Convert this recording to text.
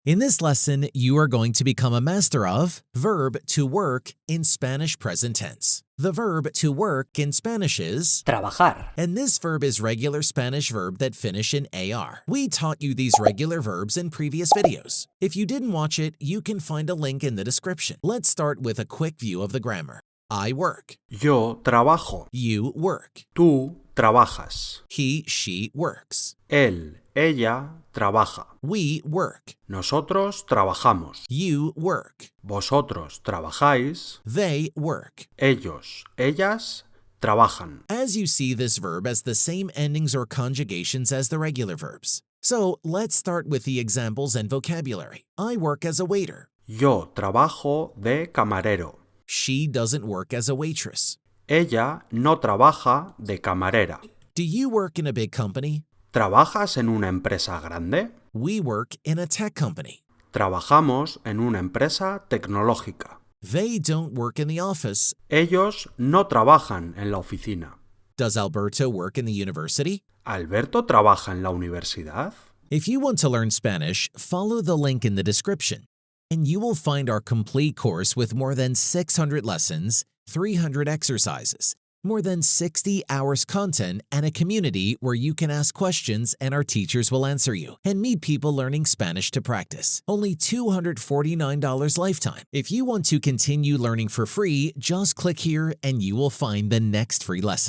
In this lesson, you are going to become a master of verb to work in Spanish present tense. The verb to work in Spanish is trabajar. And this verb is regular Spanish verb that finish in AR. We taught you these regular verbs in previous videos. If you didn't watch it, you can find a link in the description. Let's start with a quick view of the grammar. I work. Yo trabajo. You work. Tú trabajas. He, she works. Él, ella trabaja. We work. Nosotros trabajamos. You work. Vosotros trabajáis. They work. Ellos, ellas trabajan. As you see this verb has the same endings or conjugations as the regular verbs. So let's start with the examples and vocabulary. I work as a waiter. Yo trabajo de camarero. She doesn't work as a waitress. Ella no trabaja de camarera. Do you work in a big company? ¿Trabajas en una empresa grande? We work in a tech company. Trabajamos en una empresa tecnológica. They don't work in the office. Ellos no trabajan en la oficina. Does Alberto work in the university? ¿Alberto trabaja en la universidad? If you want to learn Spanish, follow the link in the description, and you will find our complete course with more than 600 lessons, 300 exercises, more than 60 hours content, and a community where you can ask questions and our teachers will answer you, and meet people learning Spanish to practice. Only $249 lifetime. If you want to continue learning for free, just click here and you will find the next free lesson.